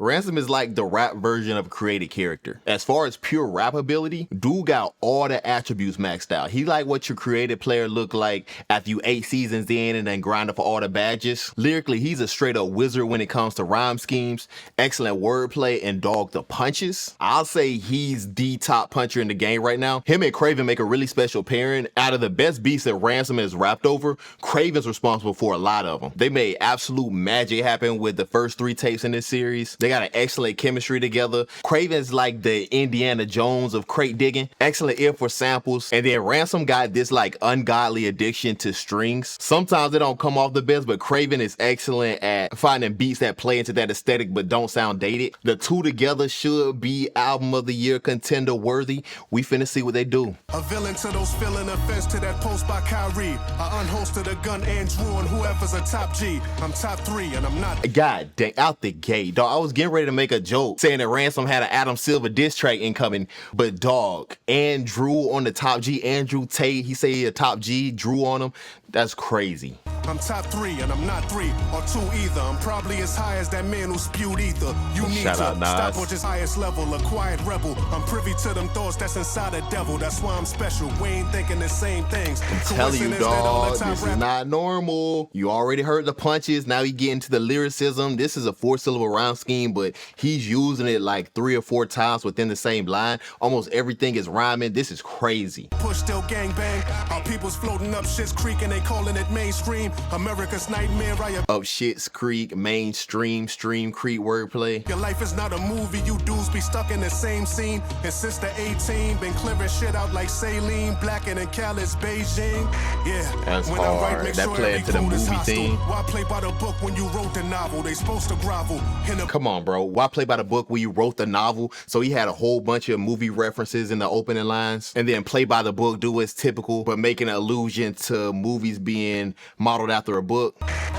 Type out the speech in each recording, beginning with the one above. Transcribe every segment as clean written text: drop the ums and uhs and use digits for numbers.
Ransom is like the rap version of a created character. As far as pure rap ability, dude got all the attributes maxed out. He like what your creative player look like after you 8 seasons in and then grinding for all the badges. Lyrically, he's a straight up wizard when it comes to rhyme schemes, excellent wordplay, and dog the punches. I'll say he's the top puncher in the game right now. Him and Craven make a really special pairing. Out of the best beats that Ransom has rapped over, Craven's responsible for a lot of them. They made absolute magic happen with the first 3 tapes in this series. They got an excellent chemistry together. Craven's like the Indiana Jones of crate digging. Excellent ear for samples. And then Ransom got this like ungodly addiction to strings. Sometimes they don't come off the best, but Craven is excellent at finding beats that play into that aesthetic but don't sound dated. The two together should be album of the year contender worthy. We finna see what they do. A villain to those feeling offense to that post by Kyrie. I unholstered a gun, Andrew, and whoever's a top G. I'm top 3 and I'm not. God dang, out the gate, dog. I was getting ready to make a joke saying that Ransom had an Adam Silver diss track incoming, but dog, Andrew on the top G, Andrew Tate, he say he a top G, Drew on him. That's crazy. I'm top 3 and I'm not 3 or 2 either. I'm probably as high as that man who spewed ether. You need Shout to out, Nas. stop on his highest level, a quiet rebel. I'm privy to them thoughts that's inside the devil. That's why I'm special. We ain't thinking the same things. I'm telling you, dog, this is not normal. You already heard the punches. Now you get into the lyricism. This is a 4-syllable rhyme scheme, but he's using it like 3 or 4 times within the same line. Almost everything is rhyming. This is crazy. Push still gangbang. Our people's floating up shit's creek and they calling it mainstream. America's nightmare. Up Shit's Creek, mainstream, stream creek wordplay. Your life is not a movie. You dudes be stuck in the same scene. And since the 18, been clearing shit out like saline, blacking and callous Beijing. Yeah, that's when hard. I write, make That sure play into the movie theme. Why play by the book when you wrote the novel? They supposed to grovel. Come on, bro. Why play by the book when you wrote the novel? So he had a whole bunch of movie references in the opening lines, and then play by the book, do what's typical, but making an allusion to movies being modeled after a book.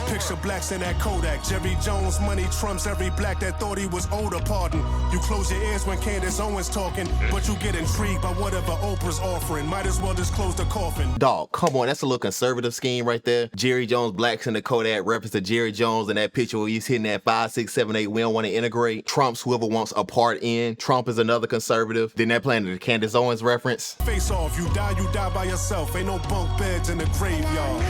Picture blacks in that Kodak. Jerry Jones money trumps every black that thought he was older. Pardon. You close your ears when Candace Owens talking, but you get intrigued by whatever Oprah's offering. Might as well just close the coffin. Dog, come on, that's a little conservative scheme right there. Jerry Jones blacks in the Kodak reference to Jerry Jones in that picture where he's hitting that 5, 6, 7, 8. We don't want to integrate. Trump's whoever wants a part in. Trump is another conservative. Then that playing the Candace Owens reference. Face off, you die by yourself. Ain't no bunk beds in the graveyard.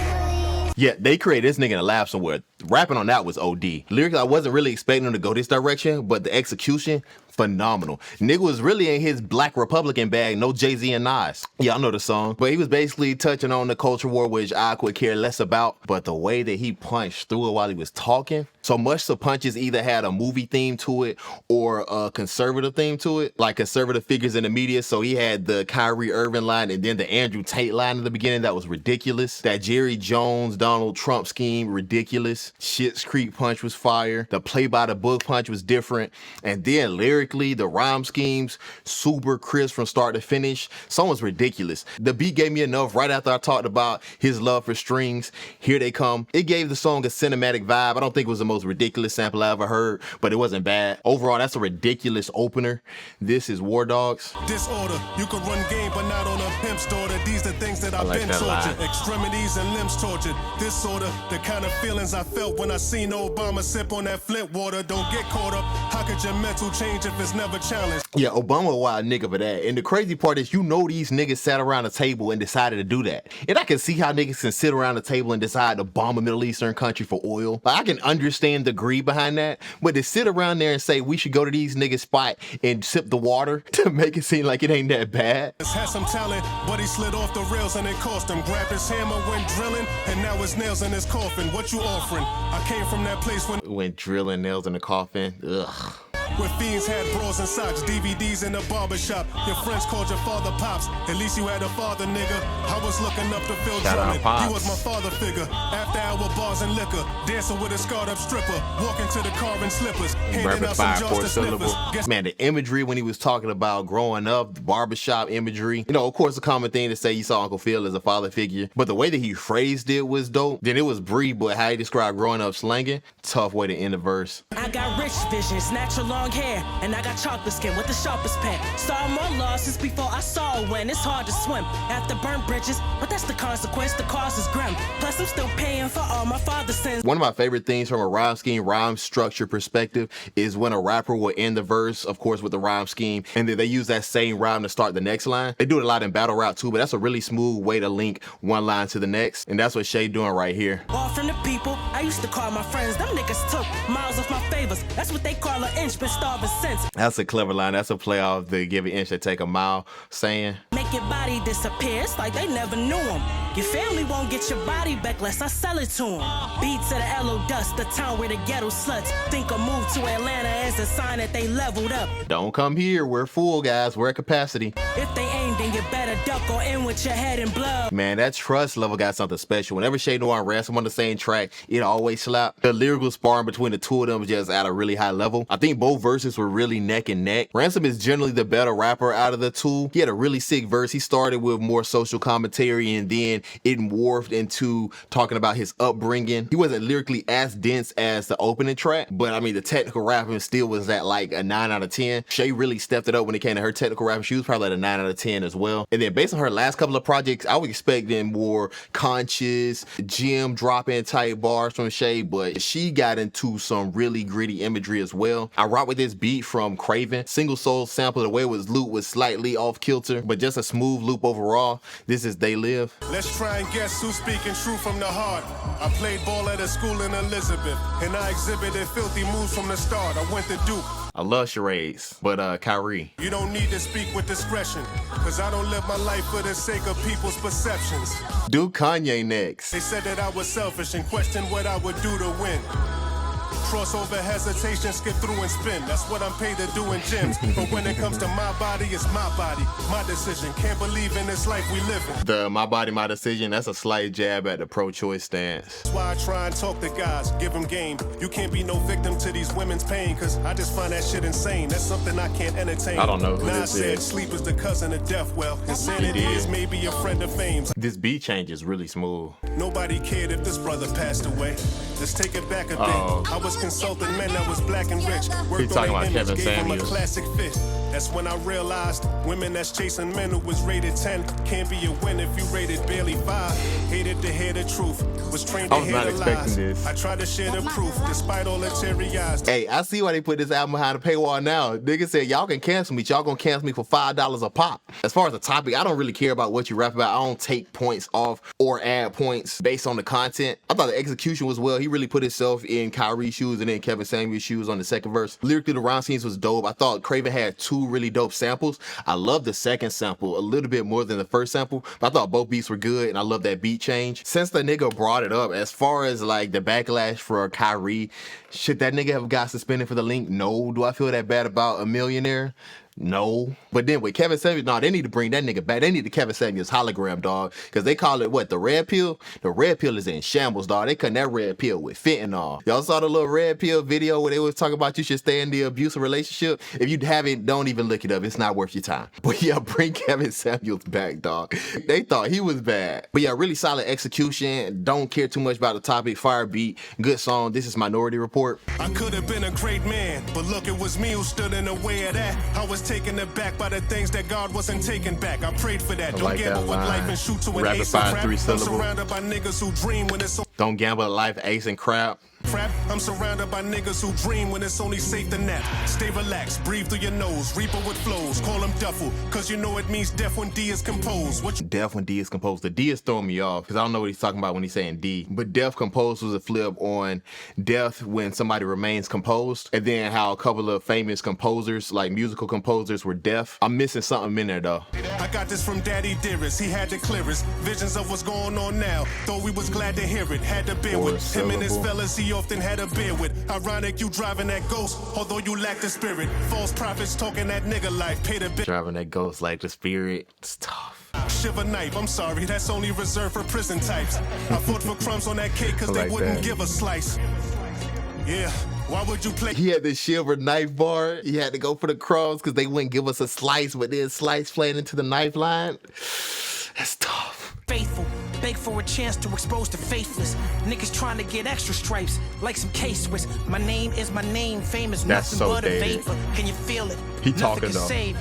Yeah, they created this nigga in a lab somewhere. Rapping on that was OD. Lyrically, I wasn't really expecting him to go this direction, but the execution, phenomenal. Nigga was really in his Black Republican bag, no Jay-Z and Nas. Yeah, I know the song. But he was basically touching on the culture war, which I could care less about. But the way that he punched through it while he was talking, so much the punches either had a movie theme to it or a conservative theme to it, like conservative figures in the media. So he had the Kyrie Irving line and then the Andrew Tate line in the beginning that was ridiculous. That Jerry Jones, Donald Trump scheme, ridiculous. Shit's Creek punch was fire. The play by the book punch was different. And then lyrically, the rhyme schemes, super crisp from start to finish. Song was ridiculous. The beat gave me enough right after I talked about his love for strings. Here they come. It gave the song a cinematic vibe. I don't think it was the most ridiculous sample I ever heard, but it wasn't bad. Overall, that's a ridiculous opener. This is War Dogs. Disorder. You could run game, but not on a pimp's daughter. These the things that I've been tortured. Extremities and limbs tortured. Disorder. The kind of feelings I felt when I seen Obama sip on that Flint water. Don't get caught up. How could your mental change if it's never challenged? Yeah, Obama a wild nigga for that. And the crazy part is, you know, these niggas sat around the table and decided to do that. And I can see how niggas can sit around the table and decide to bomb a Middle Eastern country for oil. Like, I can understand the greed behind that. But to sit around there and say we should go to these niggas' spot and sip the water to make it seem like it ain't that bad. Had some talent, but he slid off the rails and it cost him. Grabbed his hammer, went drilling, and now his nails in his coffin. What you offering? I came from that place when drilling, nails in the coffin. Ugh. Where fiends had bras and socks, DVDs in the barbershop. Your friends called your father Pops. At least you had a father, nigga. I was looking up to Phil Drummond. He was my father figure. After hour bars and liquor. Dancing with a scarred up stripper. Walking to the car in slippers. Handing out some jars to sniffers. Man, the imagery when he was talking about growing up, the barbershop imagery. You know, of course, a common thing to say you saw Uncle Phil as a father figure. But the way that he phrased it was dope. Then it was brief, but how he described growing up slanging, tough way to end the verse. I got rich vision, snatch along long hair, and I got chocolate skin with the sharpest pen. Saw more losses before I saw a win. It's hard to swim after burnt bridges, but that's the consequence. The cost is grim. Plus, I'm still paying for all my father's sins. One of my favorite things from a rhyme scheme, rhyme structure perspective is when a rapper will end the verse, of course, with the rhyme scheme, and then they use that same rhyme to start the next line. They do it a lot in battle rap too, but that's a really smooth way to link one line to the next, and that's what Shay doing right here. All from the people I used to call my friends. Them niggas took miles off my favors. That's what they call an inch, been starving since. That's a clever line. That's a play off the give an inch to take a mile saying. Make your body disappear. It's like they never knew him. Your family won't get your body back unless I sell it to them. Beats of the LO dust, the town where the ghetto sluts think a move to Atlanta as a sign that they leveled up. Don't come here. We're full, guys. We're at capacity. If they aim, then you better duck or in with your head in blood. Man, that trust level got something special. Whenever Shay Noir and Ransom on the same track, it always slap. The lyrical sparring between the two of them was just at a really high level. I think both verses were really neck and neck. Ransom is generally the better rapper out of the two. He had a really sick verse. He started with more social commentary and then it morphed into talking about his upbringing. He wasn't lyrically as dense as the opening track, but I mean, the technical rapping still was at like a 9 out of 10. Shay really stepped it up when it came to her technical rapping. She was probably at a 9 out of 10 as well. And then based on her last couple of projects, I was expecting more conscious, gym drop-in type bars from Shay, but she got into some really gritty imagery as well. I rock with this beat from Craven. Single soul sample, the way it was looped was slightly off kilter, but just a smooth loop overall. This is They Live. Let's try and guess who's speaking true from the heart. I played ball at a school in Elizabeth, and I exhibited filthy moves from the start. I went to Duke. I love charades, but Kyrie. You don't need to speak with discretion, cause I don't live my life for the sake of people's perceptions. Do Kanye next. They said that I was selfish and questioned what I would do to win. Crossover hesitation, skip through and spin. That's what I'm paid to do in gyms. But when it comes to my body, it's my body, my decision. Can't believe in this life we live in. The my body, my decision, that's a slight jab at the pro-choice stance. That's why I try and talk to guys, give them game. You can't be no victim to these women's pain, cause I just find that shit insane. That's something I can't entertain. I don't know who Nas this said is. sleep is the cousin of death. Well, insanity is maybe a friend of fame. This beat change is really smooth. Nobody cared if this brother passed away. Let's take it back a bit. Oh. I was consulting men that was black and rich. He's talking about Kevin gave him a Samuels. classic fit. That's when I realized women that's chasing men who was rated 10 can't be a win if you rated barely 5. Hated to hear the truth. Was trained I to was hear not the expecting lies. this. I tried to share the proof despite all the teary eyes. Hey, I see why they put this album behind the paywall now. Niggas said, y'all can cancel me. Y'all gonna cancel me for $5 a pop. As far as the topic, I don't really care about what you rap about. I don't take points off or add points based on the content. I thought the execution was well. He really put himself in Kyrie's shoes and then Kevin Samuels' shoes on the second verse. Lyrically, the rhyme schemes was dope. I thought Craven had two really dope samples. I love the second sample a little bit more than the first sample, but I thought both beats were good and I love that beat change. Since the nigga brought it up, as far as like the backlash for Kyrie, should that nigga have got suspended for the link? No. Do I feel that bad about a millionaire? No. But then with Kevin Samuels, no, they need to bring that nigga back. They need the Kevin Samuels hologram, dog. Because they call it, what, the red pill? The red pill is in shambles, dog. They cutting that red pill with fentanyl. Y'all saw the little red pill video where they was talking about you should stay in the abusive relationship? If you haven't, don't even look it up. It's not worth your time. But yeah, bring Kevin Samuels back, dog. They thought he was bad. But yeah, really solid execution. Don't care too much about the topic. Fire beat. Good song. This is Minority Report. I could have been a great man, but look, it was me who stood in the way of that. I was taken aback by the things that God wasn't taking back. I prayed for that. Don't like gamble that with line. life and shoot to an Rapid ace of fire, crap. 3 I'm syllables. surrounded by niggas who dream when it's Don't gamble at life, ace and crap. crap. I'm surrounded by niggas who dream when it's only safe to nap. Stay relaxed, breathe through your nose, reaper with flows. Call him duffel, cause you know it means death when D is composed. What you Death when D is composed. The D is throwing me off because I don't know what he's talking about when he's saying D. But death composed was a flip on death when somebody remains composed. And then how a couple of famous composers, like musical composers, were deaf. I'm missing something in there though. I got this from Daddy Dearest, he had the clearest visions of what's going on now. Though we was glad to hear it, had to bear Four with him and his syllable. fellas, he often had a bear with. Ironic you driving that ghost, although you lack the spirit. False prophets talking that nigga life, pay the bill. Driving that ghost like the spirit. It's tough. Shiver knife, I'm sorry, that's only reserved for prison types. I fought for crumbs on that cake cause I they like wouldn't that. give a slice. Yeah, why would you play? He had the silver knife bar. He had to go for the crumbs because they wouldn't give us a slice, but then slice playing into the knife line. That's tough. Faithful, beg for a chance to expose the faithless. Niggas trying to get extra stripes, like some K-Swiss. My name is my name, fame is That's nothing so but dated. a vapor. Can you feel it? He Nothing talking can though. save.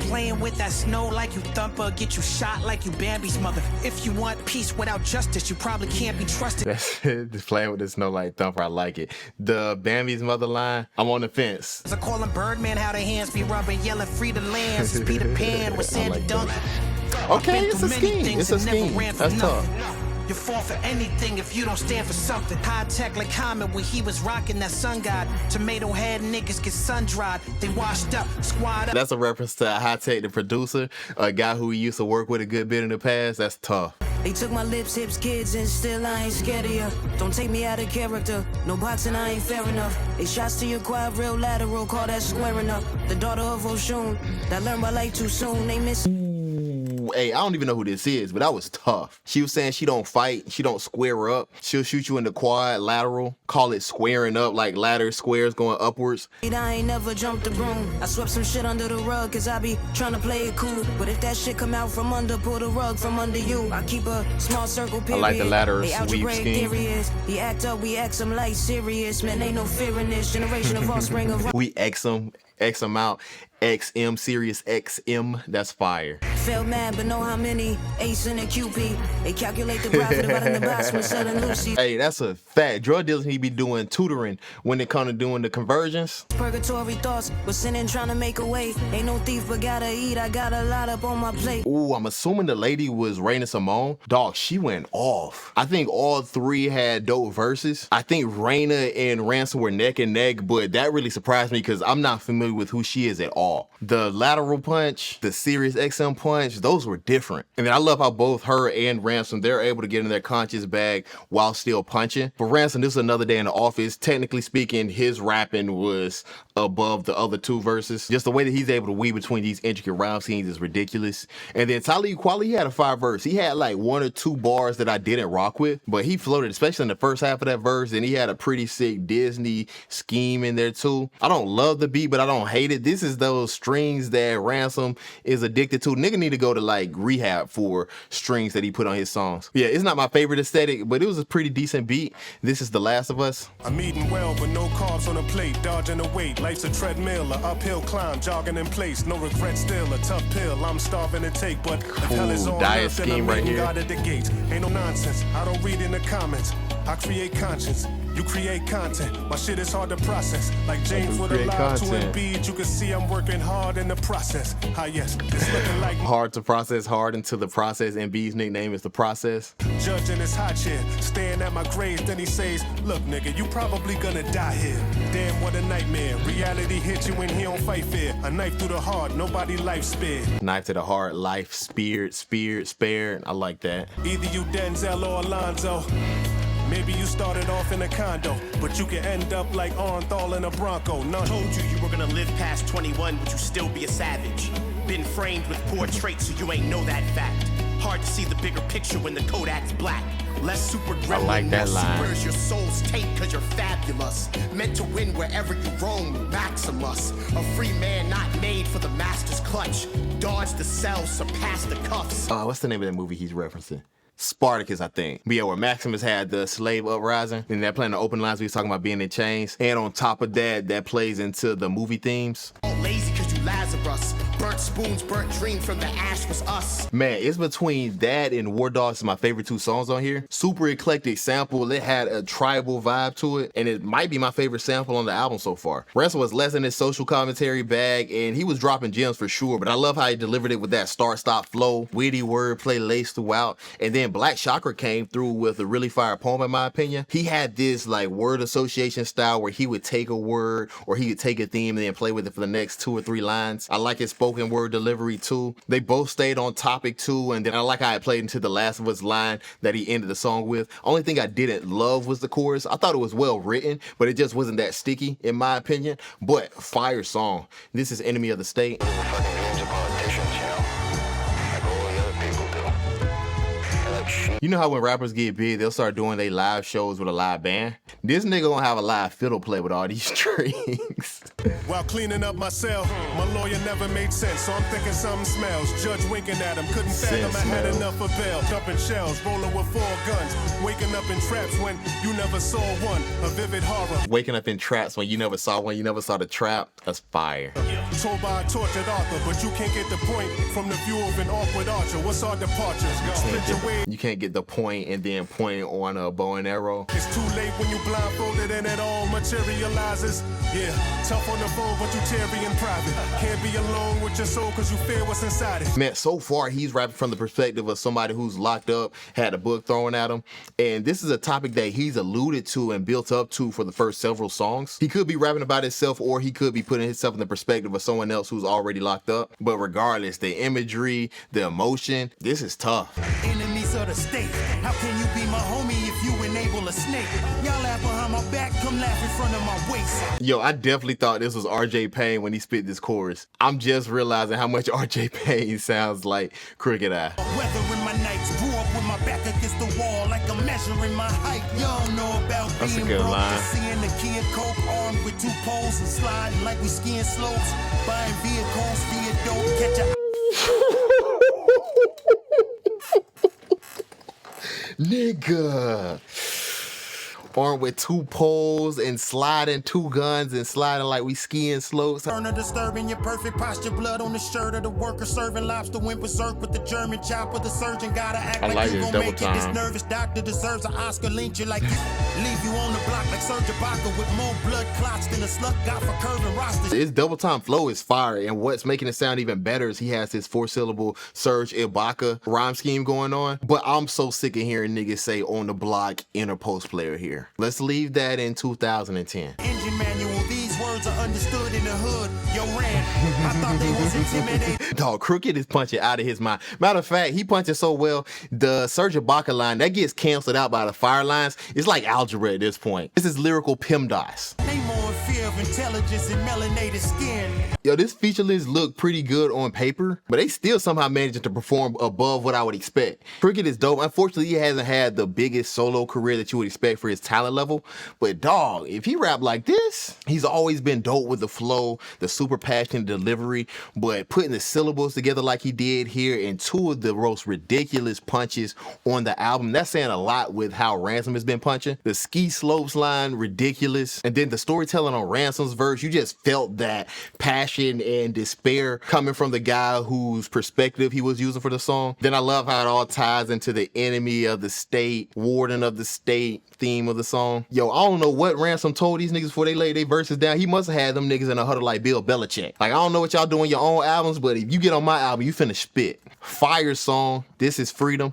Playing with that snow like you Thumper, get you shot like you Bambi's mother. If you want peace without justice, you probably can't be trusted. That's just playing with the snow like Thumper. I like it. The Bambi's mother line, I'm on the fence. I call him Birdman, how their hands be rubbing, yelling free the lands. It's Peter Pan with Sandy like Duncan. Okay, it's a scheme. It's a scheme. That's tough. You fall for anything if you don't stand for something. High tech like Common when he was rocking that sun god. Tomato head niggas get sun dried. They washed up, squad up. That's a reference to High Tech, the producer, a guy who he used to work with a good bit in the past. That's tough. They took my lips, hips, kids, and still I ain't scared of ya. Don't take me out of character. No boxing, I ain't fair enough. They shots to your quad, real lateral, call that squaring up. The daughter of Oshun, that learned my life too soon. They miss. Hey, I don't even know who this is, but that was tough. She was saying she don't fight, she don't square up. She'll shoot you in the quad, lateral, call it squaring up, like ladder squares going upwards. I ain't never jumped the broom. I swept some shit under the rug, cause I be trying to play it cool. But if that shit come out from under, pull the rug from under you. I keep a small circle period. I like the ladder They sweep algebraic scheme. theory is, he act up, we act some like serious. Man, ain't no fear in this generation of offspring of We X them out. XM, Sirius XM, that's fire. felt mad, but know how many ace in a QP. They calculate the profit about in the box when selling Lucy. Hey, that's a fact. Drug dealers need to be doing tutoring when it comes to doing the conversions. Purgatory thoughts, was sinning trying to make a way. Ain't no thief, but gotta eat. I got a lot up on my plate. Ooh, I'm assuming the lady was Raina Simone. Dog, she went off. I think all three had dope verses. I think Raina and Ransom were neck and neck, but that really surprised me because I'm not familiar with who she is at all. The lateral punch, the Sirius XM punch, those were different. And then I love how both her and Ransom, they're able to get in their conscious bag while still punching. But Ransom, this is another day in the office. Technically speaking, his rapping was above the other two verses. Just the way that he's able to weave between these intricate rhyme schemes is ridiculous. And then Talib Kweli, he had a 5 verse. He had like 1 or 2 bars that I didn't rock with, but he floated, especially in the first half of that verse. And he had a pretty sick Disney scheme in there too. I don't love the beat, but I don't hate it. This is those strings that Ransom is addicted to. Nigga need to go to like rehab for strings that he put on his songs. Yeah, it's not my favorite aesthetic, but it was a pretty decent beat. This is The Last of Us. I'm eating well, but no carbs on the plate, dodging the weight. Life's a treadmill, a uphill climb, jogging in place. No regret still, a tough pill. I'm starving to take, but if hell is on diet earth, then scheme I'm right meeting here. God at the gates. Ain't no nonsense, I don't read in the comments. I create conscience, you create content. My shit is hard to process. Like James with a create live to content. Embiid, you can see I'm working hard in the process. Ah yes, it's looking like Hard to process, hard into the process. And B's nickname is The Process. judge in his high chair, staring at my grave. Then he says, look nigga, you probably gonna die here. Damn, what a nightmare. Reality hits you when he don't fight fair. A knife through the heart, nobody life spared. Knife to the heart, life spared. I like that. Either you Denzel or Alonzo. Maybe you started off in a condo, but you can end up like Arnthal in a Bronco. None. Told you were gonna live past 21, but you still be a savage. Been framed with poor traits, so you ain't know that fact. Hard to see the bigger picture when the Kodak's black. Less super gremlin, like that more line. supers, your soul's take, cause you're fabulous. Meant to win wherever you roam, Maximus. A free man not made for the master's clutch. Dodge the cell, surpass the cuffs. What's the name of that movie he's referencing? Spartacus, I think. But yeah, where Maximus had the slave uprising, and that playing the open lines, we was talking about being in chains. And on top of that, that plays into the movie themes. All lazy cause you Lazarus. Burnt spoons, burnt dream from the ash was us. Man, it's between that and War Dogs, my favorite 2 songs on here. Super eclectic sample. It had a tribal vibe to it, and it might be my favorite sample on the album so far. Ransom was less in his social commentary bag, and he was dropping gems for sure, but I love how he delivered it with that start-stop flow, witty wordplay laced throughout, and then Black Chakra came through with a really fire poem, in my opinion. He had this like word association style where he would take a word or he would take a theme and then play with it for the next 2 or 3 lines. I like his spoken word delivery too. They both stayed on topic too, and then I like how it played into the Last of Us line that he ended the song with. Only thing I didn't love was the chorus. I thought it was well written, but it just wasn't that sticky in my opinion. But fire song. This is Enemy of the State. Fucking games of politicians, you know, like all the other people do. They're like You know how when rappers get big, they'll start doing their live shows with a live band? This nigga gonna have a live fiddle play with all these strings. While cleaning up my cell, my lawyer never made sense, so I'm thinking something smells. Judge winking at him, couldn't fathom I had enough of bail. Dumping shells, rolling with 4 guns, waking up in traps when you never saw one. A vivid horror. Waking up in traps when you never saw one, you never saw the trap. That's fire. Told by a tortured author, but you can't get the point from the view of an awkward archer. What's our departure? You can't get the point and then point on a bow and arrow. It's too late when you blindfolded and it all materializes. Yeah, tough on the phone, but you teary in private. Can't be alone with your soul because you fear what's inside it. Man, so far he's rapping from the perspective of somebody who's locked up, had a book thrown at him. And this is a topic that he's alluded to and built up to for the first several songs. He could be rapping about himself, or he could be putting himself in the perspective of someone else who's already locked up. But regardless, the imagery, the emotion, this is tough. Enemies of the state. How can you be my homie if you enable a snake? Y'all laugh behind my back, come laugh in front of my waist. Yo, I definitely thought this was RJ Payne when he spit this chorus. I'm just realizing how much RJ Payne sounds like Crooked Eye. Weather in my nights, grew up with my back against the wall like I'm measuring my height. Y'all know about That's being a good broke, line. seeing the kid cope armed with 2 poles and sliding like we skiing slopes, buying vehicles via dope, catch a Nigga. Armed with 2 poles and sliding 2 guns and sliding like we skiing slopes. Turner disturbing your perfect posture, blood on the shirt of the worker serving lobster went berserk with the German chopper. The surgeon gotta act I like like you this gon' double make it. This time. nervous doctor deserves an Oscar. Lynch you like you, leave you on the block like Serge Ibaka with more blood clots than a slut got for curving rosters. His double time flow is fire, and what's making it sound even better is he has his 4-syllable Serge Ibaka rhyme scheme going on. But I'm so sick of hearing niggas say on the block inner post player here. Let's leave that in 2010. Engine manual, these words are understood in the hood. Yo, Ran, I thought they was intimidated. Dog, Crooked is punching out of his mind. Matter of fact, he punches so well, the Serge Ibaka line, that gets canceled out by the fire lines. It's like algebra at this point. This is lyrical PEMDAS. They more in fear of intelligence and melanated skin. Yo, this feature list looked pretty good on paper, but they still somehow managed to perform above what I would expect. Crooked is dope. Unfortunately, he hasn't had the biggest solo career that you would expect for his talent level. But dog, if he rap like this, he's always been dope with the flow, the super passionate delivery, but putting the syllables together like he did here and 2 of the most ridiculous punches on the album, that's saying a lot with how Ransom has been punching. The ski slopes line, ridiculous. And then the storytelling on Ransom's verse, you just felt that passion and despair coming from the guy whose perspective he was using for the song. Then I love how it all ties into the enemy of the state, warden of the state theme of the song. Yo, I don't know what Ransom told these niggas before they laid their verses down. He must have had them niggas in a huddle like Bill Belichick. Like, I don't know what y'all doing your own albums, but if you get on my album, you finna spit. Fire song. This is Freedom.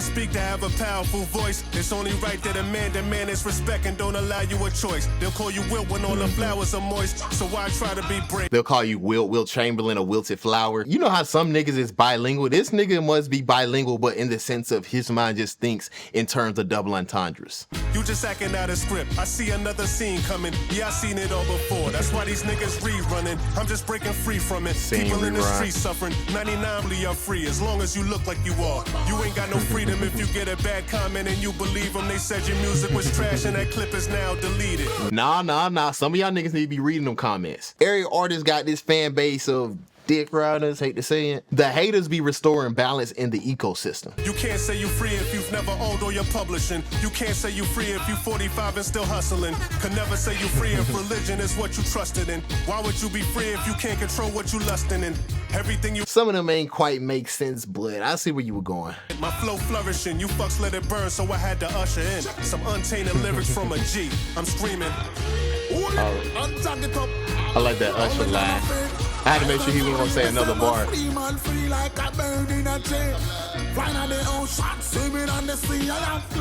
Speak to have a powerful voice. It's only right that a man demand his respect and don't allow you a choice. They'll call you wilt when all the flowers are moist, so why try to be brave? They'll call you Wilt Chamberlain, a wilted flower. You know how some niggas is bilingual? This nigga must be bilingual, but in the sense of his mind just thinks in terms of double entendres. You just acting out of script. I see another scene coming. Yeah, I seen it all before. That's why these niggas rerunning. I'm just breaking free from it. People in the streets suffering. 99 are free as long as you look like you are. You ain't got no freedom if you get a bad comment and you believe them. They said your music was trash and that clip is now deleted. Nah. Some of y'all niggas need to be reading them comments. Every artist got this fan base of dick riders, hate to say it. The haters be restoring balance in the ecosystem. You can't say you free if you've never owned all your publishing. You can't say you free if you 45 and still hustling. Could never say you free if religion is what you trusted in. Why would you be free if you can't control what you lusting in? Everything you... Some of them ain't quite make sense, but I see where you were going. My flow flourishing, you fucks let it burn, so I had to usher in some untainted lyrics from a G. I'm screaming. I like that usher line. I had to make sure he wasn't gonna say another bar.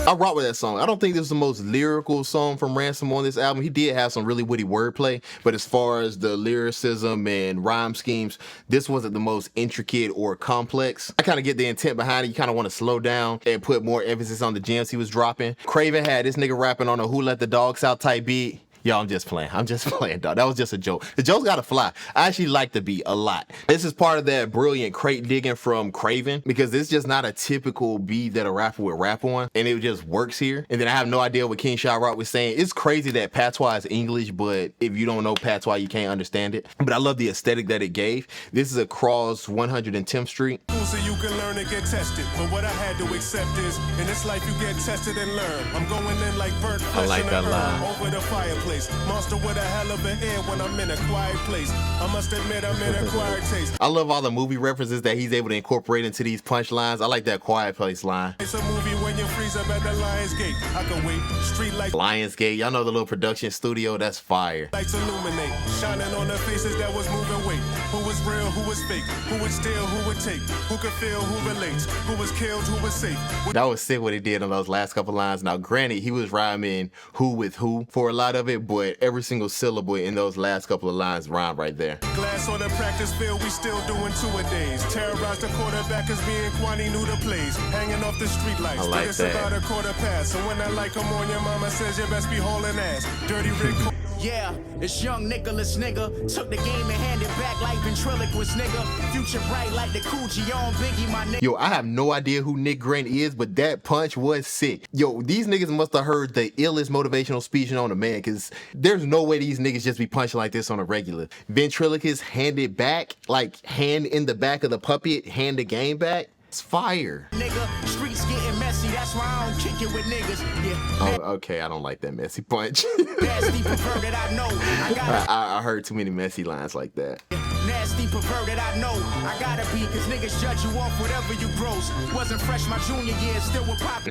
I rock with that song. I don't think this is the most lyrical song from Ransom on this album. He did have some really witty wordplay, but as far as the lyricism and rhyme schemes, this wasn't the most intricate or complex. I kind of get the intent behind it. You kind of want to slow down and put more emphasis on the gems he was dropping. Craven had this nigga rapping on a Who Let the Dogs Out type beat. Yo, I'm just playing. I'm just playing, dog. That was just a joke. The joke's gotta fly. I actually like the beat a lot. This is part of that brilliant crate digging from Craven, because it's just not a typical beat that a rapper would rap on, and it just works here. And then I have no idea what King Shot Rock was saying. It's crazy that patois is English, but if you don't know patois, you can't understand it. But I love the aesthetic that it gave. This is across 110th Street. So you can learn and get tested. But what I had to accept is, in this life you get tested and learn. I'm going in like Bert I like that line. over the fireplace. Monster with a hell of an air when I'm in a quiet place. I must admit I'm in a quiet taste. I love all the movie references that he's able to incorporate into these punchlines. I like that Quiet Place line. It's a movie when you freeze up at the Lions Gate. I can wait. Street lights. Lionsgate, y'all know the little production studio, that's fire. Lights illuminate, shining on the faces that was moving weight. Who was real, who was fake? Who would steal, who would take? Who could feel, who relates? Who was killed, who was safe? That was sick what he did on those last couple lines. Now, granted, he was rhyming who with who for a lot of it, but every single syllable in those last couple of lines rhymed right there. Glass on the practice field, we still doing two-a-days. Terrorize the quarterback as being Kwani knew the plays. Hanging off the street lights. I like it's that. about a quarter past. So when I like come on, your mama says you best be hauling ass. Dirty Rick. Yeah, it's young Nicholas, nigga. Took the game and handed back like ventriloquist, nigga. Future bright like the Coochie on Biggie, my nigga. Yo, I have no idea who Nick Grant is, but that punch was sick. Yo, these niggas must have heard the illest motivational speech on the man, because there's no way these niggas just be punching like this on a regular. Ventriloquist handed back, like hand in the back of the puppet, hand the game back. It's fire. Nigga, streets getting messy, that's why I don't kick it with niggas. Yeah. Oh, okay, I don't like that messy punch. Nasty perverted, I know. I gotta I heard too many messy lines like that. nasty perverted, I know. I gotta be, cause niggas judge you off whatever you gross. Wasn't fresh my junior year, still with pop.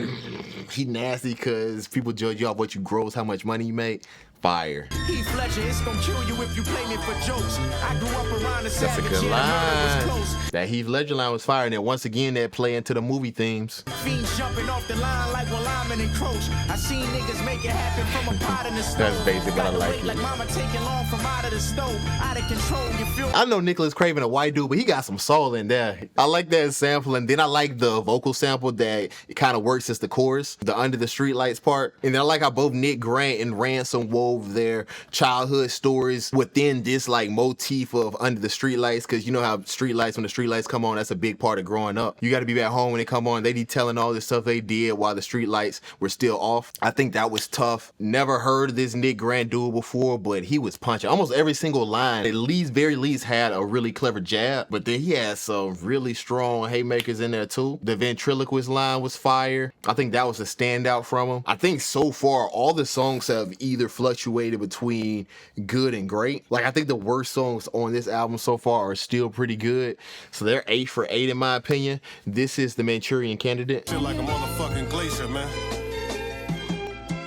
He nasty because people judge you off what you gross, how much money you make. Fire. Heath Ledger, it's gonna kill you if you play me for jokes. I grew up around the That's savage, a good yeah, the murder was line. close. That Heath Ledger line was fire, and then once again that play into the movie themes. Fiends jumping off the line like while I'm in encroach. I seen niggas make it happen from a pot in the stove. That's basic, but I Gotta like wait it. like mama taking long from out of the stove. Out of control, you feel I know Nicholas Craven a white dude, but he got some soul in there. I like that sample, and then I like the vocal sample that it kind of works as the chorus, the under the streetlights part. And then I like how both Nick Grant and Ransom wove their childhood stories within this like motif of under the streetlights, because you know how streetlights, when the streetlights come on, that's a big part of growing up. You got to be back home when they come on. They be telling all this stuff they did while the streetlights were still off. I think that was tough. Never heard of this Nick Grant dude before, but he was punching. Almost every single line, at least, very least, had a really clever jab, but then he had some really strong haymakers in there too. The ventriloquist line was fire. I think that was a standout from him. I think so far, all the songs have either fluctuated between good and great. Like, I think the worst songs on this album so far are still pretty good. So they're 8 for 8 in my opinion. This is the Manchurian Candidate. Feel like a motherfucking glacier, man.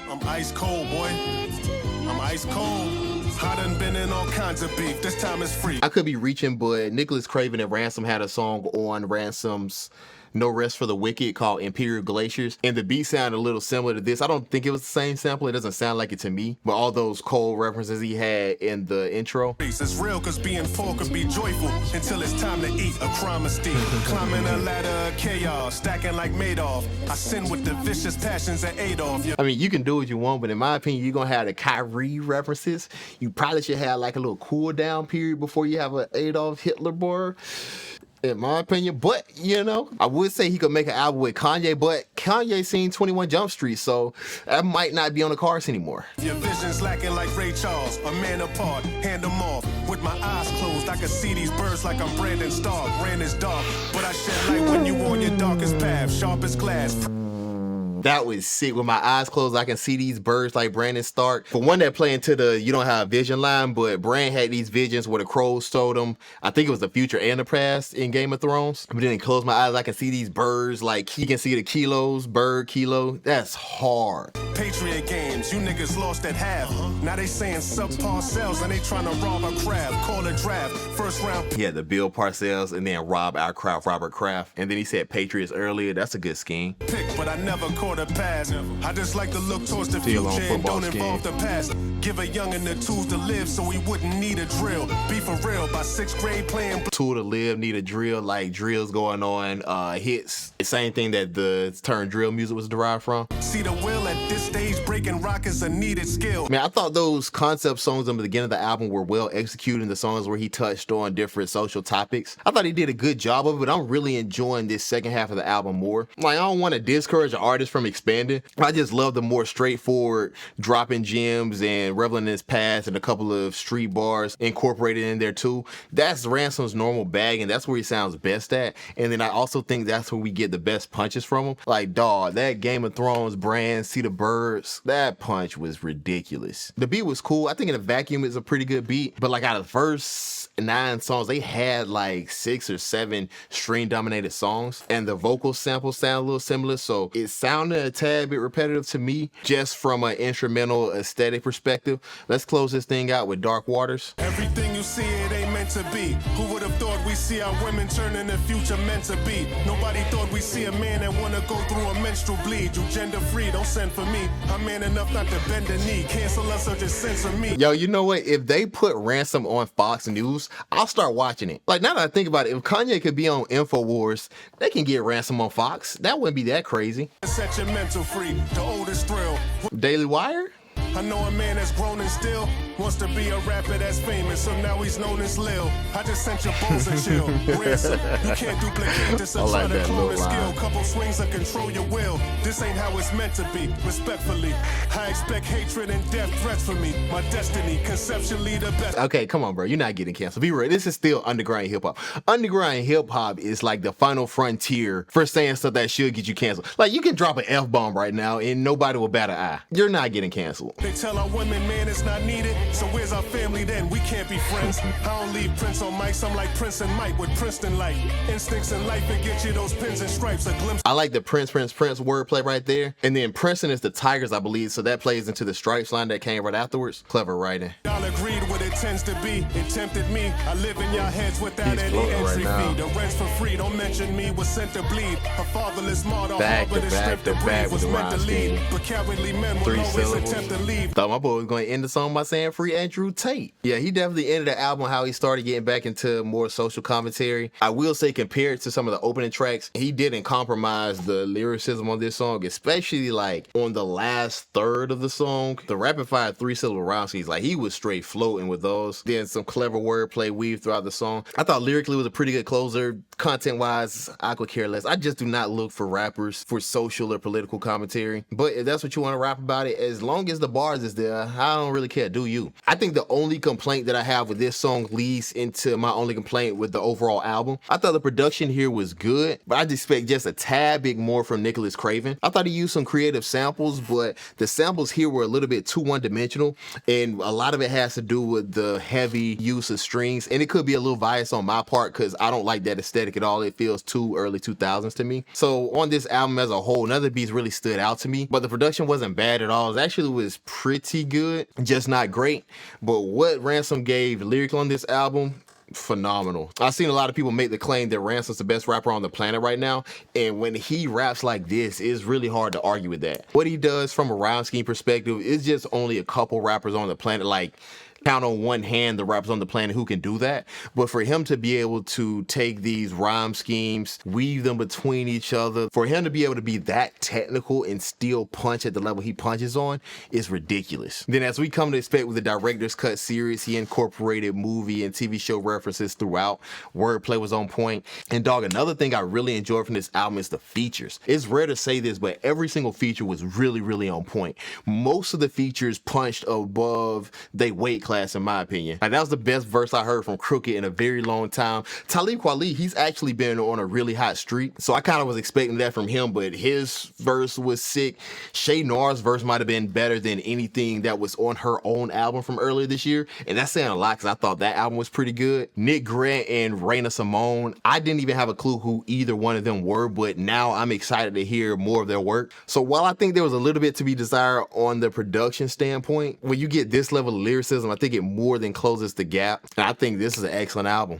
I'm ice cold, boy. I'm ice cold. I done been in all kinds of beef. This time it's free. I could be reaching, but Nicholas Craven and Ransom had a song on Ransom's No Rest for the Wicked called Imperial Glaciers, and the beat sounded a little similar to this. I don't think it was the same sample. It doesn't sound like it to me, but all those cold references he had in the intro. It's real cause being poor could be joyful until it's time to eat a crime of steam. Climbing a ladder of chaos, stacking like Madoff. I sin with the vicious passions of Adolf. I mean, you can do what you want, but in my opinion, you're gonna have the Kyrie references. You probably should have like a little cool down period before you have an Adolf Hitler bar, in my opinion. But, you know, I would say he could make an album with Kanye, but Kanye seen 21 Jump Street, so that might not be on the cards anymore. Your vision's lacking like Ray Charles, a man apart, hand them off. With my eyes closed, I can see these birds like I'm Brandon Stark. Rain is dark, but I shed light when you on your darkest path, sharp as glass. That was sick. With my eyes closed, I can see these birds like Brandon Stark. For one, that play into the you don't have vision line, but Bran had these visions where the crows told him, I think it was the future and the past in Game of Thrones. But then close my eyes, I can see these birds, like he can see the kilos, bird kilo. That's hard. Patriot games, you niggas lost at half. Now they saying subpar sales and they trying to rob a craft. Call a draft, first round. He had the Bill Parcells and then rob our Kraft, Robert Kraft. And then he said Patriots earlier. That's a good scheme. Pick, but I never caught a pass. I just like to look towards the Still on future and football don't involve the past. Give a youngin' the tools to live so he wouldn't need a drill. Be for real, by 6th grade playing. Tool to live, need a drill, like drills going on, hits. The same thing that the term drill music was derived from. See the will at this stage. breaking rock is a needed skill. Man, I thought those concept songs in the beginning of the album were well executed in the songs where he touched on different social topics. I thought he did a good job of it, but I'm really enjoying this second half of the album more. Like, I don't want to discourage an artist from expanding. I just love the more straightforward dropping gems and reveling in his past and a couple of street bars incorporated in there too. That's Ransom's normal bag, and that's where he sounds best at. And then I also think that's where we get the best punches from him. Like, dawg, that Game of Thrones brand, See the Birds, that punch was ridiculous. The beat was cool. I think in a vacuum it's a pretty good beat, but like out of the first 9 songs, they had like 6 or 7 string dominated songs, and the vocal samples sound a little similar, so it sounded a tad bit repetitive to me just from an instrumental aesthetic perspective. Let's close this thing out with Dark Waters. Everything you see, it ain't meant to be. Who would have thought we see our women turning the future meant to be? Nobody thought we see a man that wanna go through a menstrual bleed. You gender free, don't send for me. I'm man enough not to bend the knee. Cancel us or just censor me. Yo, you know what? If they put Ransom on Fox News, I'll start watching it. Like, now that I think about it, if Kanye could be on InfoWars, they can get Ransom on Fox. That wouldn't be that crazy. Set your mental free, the oldest thrill. Daily Wire? I know a man that's grown and still wants to be a rapper that's famous, so now he's known as Lil. I just sent your bones a chill. Ransom, you can't duplicate this or try to clone a skill. Couple swings to control your will. This ain't how it's meant to be. Respectfully, I expect hatred and death threats for me. My destiny, conceptually the best. Okay, come on, bro. You're not getting canceled. Be real. This is still underground hip hop. Underground hip hop is like the final frontier for saying stuff that should get you canceled. Like, you can drop an F-bomb right now and nobody will bat an eye. You're not getting canceled. They tell our women, man, it's not needed. So where's our family then? We can't be friends. I don't leave Prince on mics. I'm like Prince and Mike with Princeton like instincts in life and get you those pins and stripes. A glimpse. I like the Prince wordplay right there. And then Princeton is the Tigers, I believe. So that plays into the Stripes line that came right afterwards. Clever writing. Y'all agreed what it tends to be. It tempted me. I live in y'all heads without He's any entry right fee. The rent's for free. Don't mention me. Was sent to bleed. A fatherless martyr. Back to harbored and back stripped to to back breathe. with Was the meant to rhyme lead. scheme. But cowardly men will 3 always syllables. attempt to leave. Thought my boy was going to end the song by saying free Andrew Tate. Yeah, he definitely ended the album how he started getting back into more social commentary. I will say, compared to some of the opening tracks, he didn't compromise the lyricism on this song, especially like on the last third of the song. The rapid fire 3-syllable rhyme schemes, like he was straight floating with those. Then some clever wordplay weave throughout the song. I thought lyrically it was a pretty good closer. Content wise, I could care less. I just do not look for rappers for social or political commentary. But if that's what you want to rap about it, as long as the bars is there, I don't really care. Do you? I think the only complaint that I have with this song leads into my only complaint with the overall album. I thought the production here was good, but I just expect just a tad bit more from Nicholas Craven. I thought he used some creative samples, but the samples here were a little bit too one-dimensional, and a lot of it has to do with the heavy use of strings, and it could be a little bias on my part because I don't like that aesthetic at all. It feels too early 2000s to me. So on this album as a whole, none of the beats really stood out to me, but the production wasn't bad at all. It actually was pretty good, just not great. But what Ransom gave lyrically on this album, phenomenal. I've seen a lot of people make the claim that Ransom's the best rapper on the planet right now, and when he raps like this, it's really hard to argue with that. What he does from a rhyme scheme perspective is just only a couple rappers on the planet, like count on one hand the rappers on the planet who can do that. But for him to be able to take these rhyme schemes, weave them between each other, for him to be able to be that technical and still punch at the level he punches on is ridiculous. Then as we come to expect with the director's cut series, he incorporated movie and TV show references throughout. Wordplay was on point. And dog, another thing I really enjoyed from this album is the features. It's rare to say this, but every single feature was really, really on point. Most of the features punched above they weight class, in my opinion. Like, that was the best verse I heard from Crooked in a very long time. Talib Kweli, he's actually been on a really hot streak, so I kind of was expecting that from him, but his verse was sick. Shay Noir's verse might have been better than anything that was on her own album from earlier this year, and that's saying a lot because I thought that album was pretty good. Nick Grant and Raina Simone, I didn't even have a clue who either one of them were, but now I'm excited to hear more of their work. So while I think there was a little bit to be desired on the production standpoint, when you get this level of lyricism, I think it more than closes the gap. And I think this is an excellent album.